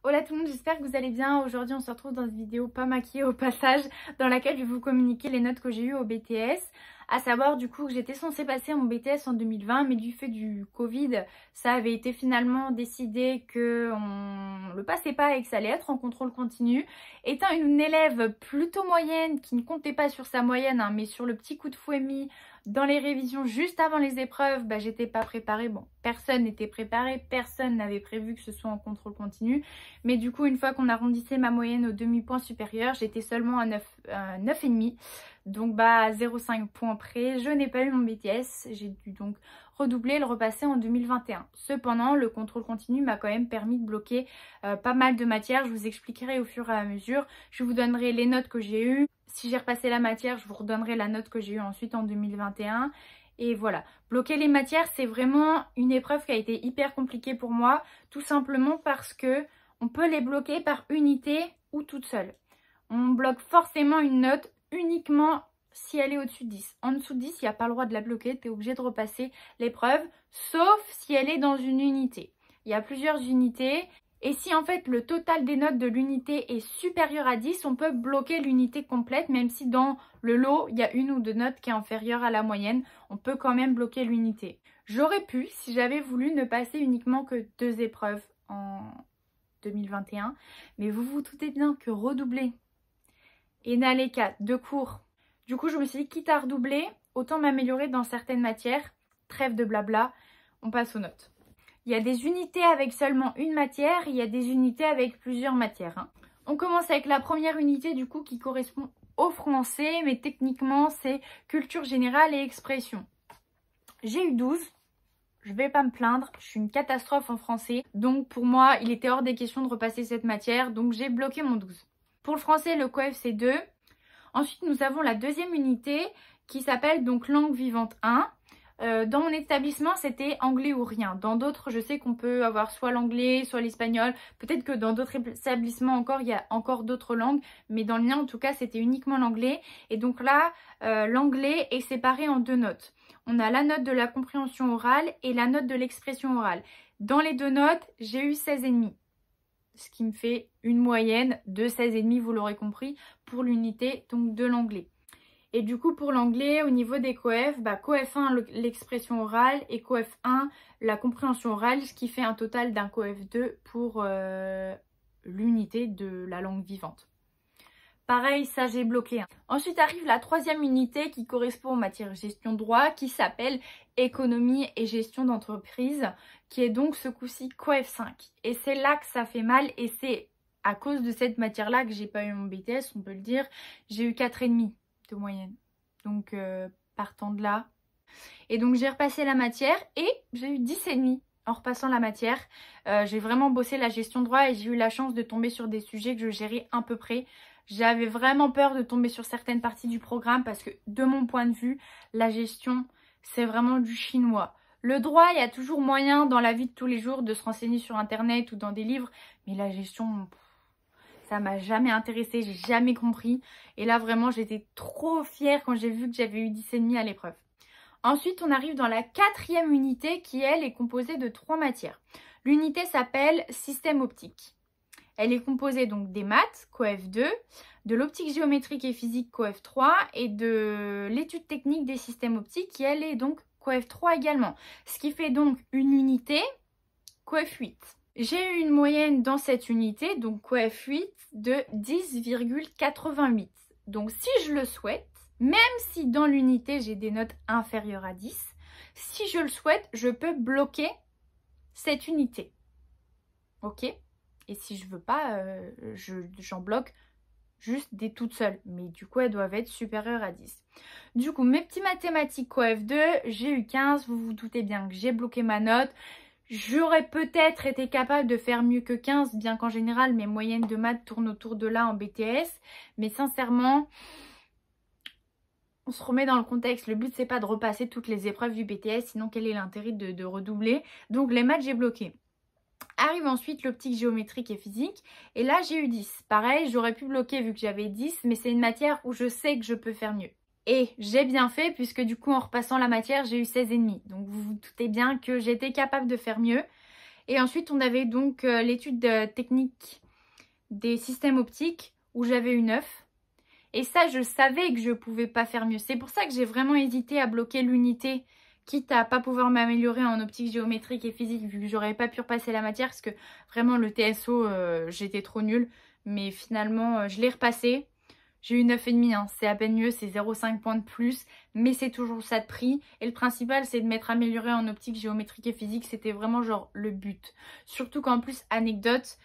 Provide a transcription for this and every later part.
Hola tout le monde, j'espère que vous allez bien. Aujourd'hui on se retrouve dans une vidéo pas maquillée au passage dans laquelle je vais vous communiquer les notes que j'ai eues au BTS. À savoir du coup que j'étais censée passer mon BTS en 2020 mais du fait du Covid ça avait été finalement décidé qu'on le passait pas et que ça allait être en contrôle continu. Étant une élève plutôt moyenne qui ne comptait pas sur sa moyenne mais sur le petit coup de fouet mis dans les révisions juste avant les épreuves, j'étais pas préparée. Bon, personne n'était préparé, personne n'avait prévu que ce soit en contrôle continu. Mais du coup, une fois qu'on arrondissait ma moyenne au demi-point supérieur, j'étais seulement à 9,5. Donc à 0,5 points près, je n'ai pas eu mon BTS. J'ai dû donc redoubler et le repasser en 2021. Cependant, le contrôle continu m'a quand même permis de bloquer pas mal de matières. Je vous expliquerai au fur et à mesure. Je vous donnerai les notes que j'ai eues. Si j'ai repassé la matière, je vous redonnerai la note que j'ai eue ensuite en 2021. Et voilà, bloquer les matières, c'est vraiment une épreuve qui a été hyper compliquée pour moi. Tout simplement parce que on peut les bloquer par unité ou toute seule. On bloque forcément une note uniquement si elle est au-dessus de 10. En dessous de 10, il n'y a pas le droit de la bloquer. Tu es obligé de repasser l'épreuve, sauf si elle est dans une unité. Il y a plusieurs unités. Et si en fait le total des notes de l'unité est supérieur à 10, on peut bloquer l'unité complète, même si dans le lot, il y a une ou deux notes qui est inférieure à la moyenne. On peut quand même bloquer l'unité. J'aurais pu, si j'avais voulu, ne passer uniquement que 2 épreuves en 2021. Mais vous vous doutez bien que redoubler et n'aller qu'à 2 cours. Du coup, je me suis dit, quitte à redoubler, autant m'améliorer dans certaines matières. Trêve de blabla, on passe aux notes. Il y a des unités avec seulement une matière, il y a des unités avec plusieurs matières. On commence avec la première unité du coup qui correspond au français, mais techniquement c'est culture générale et expression. J'ai eu 12, je vais pas me plaindre, je suis une catastrophe en français. Donc pour moi, il était hors des questions de repasser cette matière, donc j'ai bloqué mon 12. Pour le français, le coef c'est 2. Ensuite, nous avons la deuxième unité qui s'appelle donc langue vivante 1. Dans mon établissement, c'était anglais ou rien. Dans d'autres, je sais qu'on peut avoir soit l'anglais, soit l'espagnol. Peut-être que dans d'autres établissements encore, il y a encore d'autres langues. Mais dans le mien, en tout cas, c'était uniquement l'anglais. Et donc là, l'anglais est séparé en 2 notes. On a la note de la compréhension orale et la note de l'expression orale. Dans les 2 notes, j'ai eu 16,5. Ce qui me fait une moyenne de 16,5, vous l'aurez compris, pour l'unité donc de l'anglais. Et du coup, pour l'anglais, au niveau des coef, coef 1, l'expression orale, et coef 1, la compréhension orale, ce qui fait un total d'un coef 2 pour l'unité de la langue vivante. Pareil, ça j'ai bloqué. Ensuite arrive la troisième unité qui correspond aux matières gestion droit, qui s'appelle économie et gestion d'entreprise, qui est donc ce coup-ci coef 5. Et c'est là que ça fait mal, et c'est à cause de cette matière-là que j'ai pas eu mon BTS, on peut le dire. J'ai eu 4,5 de moyenne. Donc partant de là. Et donc j'ai repassé la matière et j'ai eu 10,5 en repassant la matière. J'ai vraiment bossé la gestion droit et j'ai eu la chance de tomber sur des sujets que je gérais à peu près. J'avais vraiment peur de tomber sur certaines parties du programme parce que de mon point de vue, la gestion, c'est vraiment du chinois. Le droit, il y a toujours moyen dans la vie de tous les jours de se renseigner sur internet ou dans des livres, mais la gestion, ça m'a jamais intéressée, j'ai jamais compris. Et là vraiment j'étais trop fière quand j'ai vu que j'avais eu 10,5 à l'épreuve. Ensuite on arrive dans la 4e unité qui elle est composée de 3 matières. L'unité s'appelle système optique. Elle est composée donc des maths, coef 2, de l'optique géométrique et physique, coef 3 et de l'étude technique des systèmes optiques qui elle est donc coef 3 également. Ce qui fait donc une unité coef 8. J'ai eu une moyenne dans cette unité, donc coef 8, de 10,88. Donc si je le souhaite, même si dans l'unité j'ai des notes inférieures à 10, si je le souhaite, je peux bloquer cette unité. Ok? Et si je veux pas, j'en bloque juste des toutes seules. Mais du coup, elles doivent être supérieures à 10. Du coup, mes petits mathématiques coef 2, j'ai eu 15. Vous vous doutez bien que j'ai bloqué ma note. J'aurais peut-être été capable de faire mieux que 15, bien qu'en général, mes moyennes de maths tournent autour de là en BTS. Mais sincèrement, on se remet dans le contexte. Le but, c'est pas de repasser toutes les épreuves du BTS, sinon quel est l'intérêt de redoubler? Donc, les maths, j'ai bloqué. Arrive ensuite l'optique géométrique et physique. Et là, j'ai eu 10. Pareil, j'aurais pu bloquer vu que j'avais 10, mais c'est une matière où je sais que je peux faire mieux. Et j'ai bien fait puisque du coup en repassant la matière j'ai eu 16,5. Donc vous vous doutez bien que j'étais capable de faire mieux. Et ensuite on avait donc l'étude technique des systèmes optiques où j'avais eu 9. Et ça, je savais que je pouvais pas faire mieux. C'est pour ça que j'ai vraiment hésité à bloquer l'unité, quitte à pas pouvoir m'améliorer en optique géométrique et physique, vu que j'aurais pas pu repasser la matière, parce que vraiment le TSO, j'étais trop nulle. Mais finalement, je l'ai repassé. J'ai eu 9,5, hein. C'est à peine mieux, c'est 0,5 points de plus, mais c'est toujours ça de prix. Et le principal, c'est de m'être améliorée en optique géométrique et physique. C'était vraiment genre le but. Surtout qu'en plus, anecdote,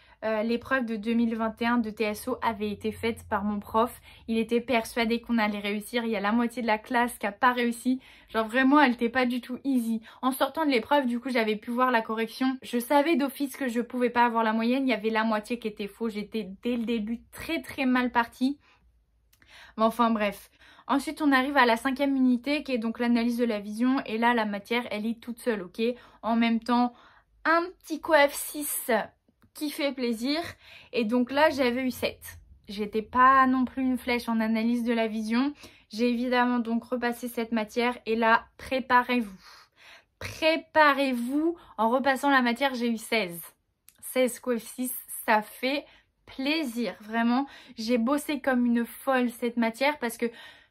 l'épreuve de 2021 de TSO avait été faite par mon prof. Il était persuadé qu'on allait réussir. Il y a la moitié de la classe qui n'a pas réussi. Genre vraiment, elle n'était pas du tout easy. En sortant de l'épreuve, du coup, j'avais pu voir la correction. Je savais d'office que je pouvais pas avoir la moyenne. Il y avait la moitié qui était faux. J'étais dès le début très mal partie. Mais enfin bref. Ensuite, on arrive à la 5e unité qui est donc l'analyse de la vision. Et là, la matière, elle est toute seule, ok? En même temps, un petit coef 6 qui fait plaisir. Et donc là, j'avais eu 7. J'étais pas non plus une flèche en analyse de la vision. J'ai évidemment donc repassé cette matière. Et là, préparez-vous. Préparez-vous. En repassant la matière, j'ai eu 16. 16 coef 6, ça fait plaisir, vraiment. J'ai bossé comme une folle cette matière parce que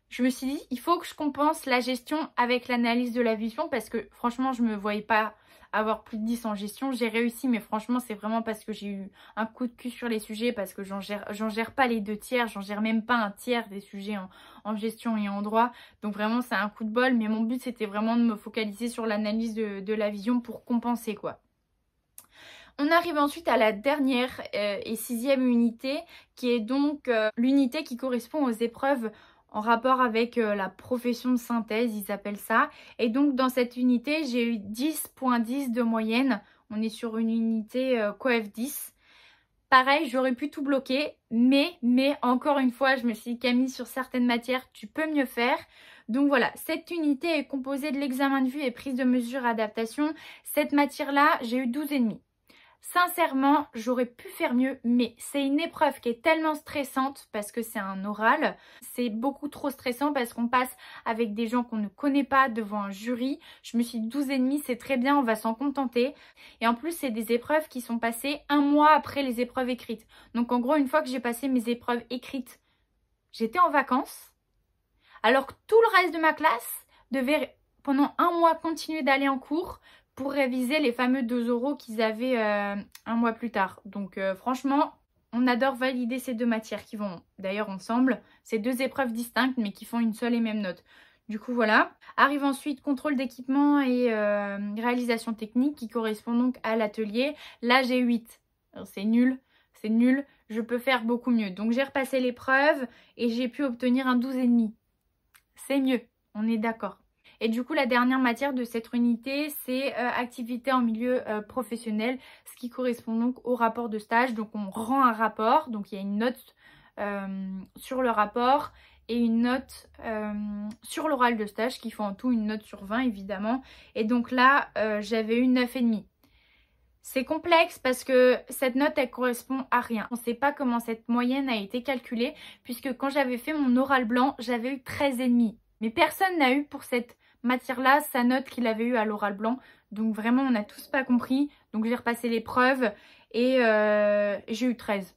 je me suis dit, il faut que je compense la gestion avec l'analyse de la vision parce que franchement, je me voyais pas avoir plus de 10 en gestion. J'ai réussi, mais franchement, c'est vraiment parce que j'ai eu un coup de cul sur les sujets, parce que j'en gère pas les 2 tiers, j'en gère même pas un tiers des sujets en gestion et en droit. Donc vraiment, c'est un coup de bol, mais mon but, c'était vraiment de me focaliser sur l'analyse de la vision pour compenser, quoi. On arrive ensuite à la dernière et 6e unité, qui est donc l'unité qui correspond aux épreuves en rapport avec la profession de synthèse, ils appellent ça. Et donc dans cette unité, j'ai eu 10,10 de moyenne. On est sur une unité coef 10. Pareil, j'aurais pu tout bloquer, mais encore une fois, je me suis dit, Camille, sur certaines matières, tu peux mieux faire. Donc voilà, cette unité est composée de l'examen de vue et prise de mesure adaptation. Cette matière-là, j'ai eu 12,5. Sincèrement, j'aurais pu faire mieux, mais c'est une épreuve qui est tellement stressante parce que c'est un oral. C'est beaucoup trop stressant parce qu'on passe avec des gens qu'on ne connaît pas devant un jury. Je me suis dit 12,5, c'est très bien, on va s'en contenter. Et en plus, c'est des épreuves qui sont passées 1 mois après les épreuves écrites. Donc en gros, une fois que j'ai passé mes épreuves écrites, j'étais en vacances. Alors que tout le reste de ma classe devait pendant 1 mois continuer d'aller en cours pour réviser les fameux 2 oraux qu'ils avaient 1 mois plus tard. Donc franchement, on adore valider ces 2 matières qui vont d'ailleurs ensemble. C'est 2 épreuves distinctes mais qui font une seule et même note. Du coup voilà. Arrive ensuite contrôle d'équipement et réalisation technique qui correspond donc à l'atelier. Là j'ai 8. C'est nul, c'est nul. Je peux faire beaucoup mieux. Donc j'ai repassé l'épreuve et j'ai pu obtenir un 12,5. C'est mieux, on est d'accord. Et du coup, la dernière matière de cette unité, c'est activité en milieu professionnel, ce qui correspond donc au rapport de stage. Donc, on rend un rapport, donc il y a une note sur le rapport et une note sur l'oral de stage, qui font en tout une note sur 20, évidemment. Et donc là, j'avais eu 9,5. C'est complexe parce que cette note, elle correspond à rien. On ne sait pas comment cette moyenne a été calculée, puisque quand j'avais fait mon oral blanc, j'avais eu 13,5. Mais personne n'a eu pour cette matière-là sa note qu'il avait eu à l'oral blanc. Donc vraiment, on n'a tous pas compris. Donc j'ai repassé l'épreuve et j'ai eu 13.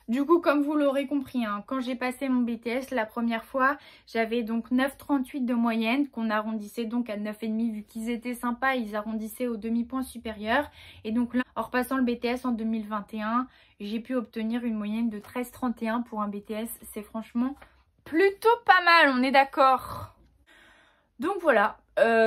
Du coup, comme vous l'aurez compris, hein, quand j'ai passé mon BTS la première fois, j'avais donc 9,38 de moyenne, qu'on arrondissait donc à 9,5 vu qu'ils étaient sympas, ils arrondissaient au demi-point supérieur. Et donc là, en repassant le BTS en 2021, j'ai pu obtenir une moyenne de 13,31 pour un BTS. C'est franchement plutôt pas mal, on est d'accord. Donc voilà,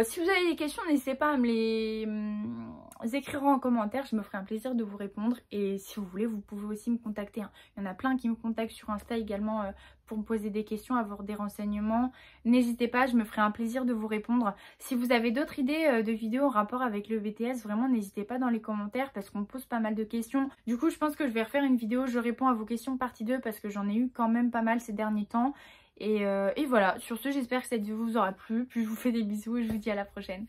si vous avez des questions, n'hésitez pas à me les écrire en commentaire, je me ferai un plaisir de vous répondre. Et si vous voulez, vous pouvez aussi me contacter, hein. Il y en a plein qui me contactent sur Insta également pour me poser des questions, avoir des renseignements. N'hésitez pas, je me ferai un plaisir de vous répondre. Si vous avez d'autres idées de vidéos en rapport avec le BTS, vraiment n'hésitez pas dans les commentaires parce qu'on me pose pas mal de questions. Du coup, je pense que je vais refaire une vidéo, je réponds à vos questions partie 2 parce que j'en ai eu quand même pas mal ces derniers temps. Et voilà, sur ce, j'espère que cette vidéo vous aura plu. Puis je vous fais des bisous et je vous dis à la prochaine.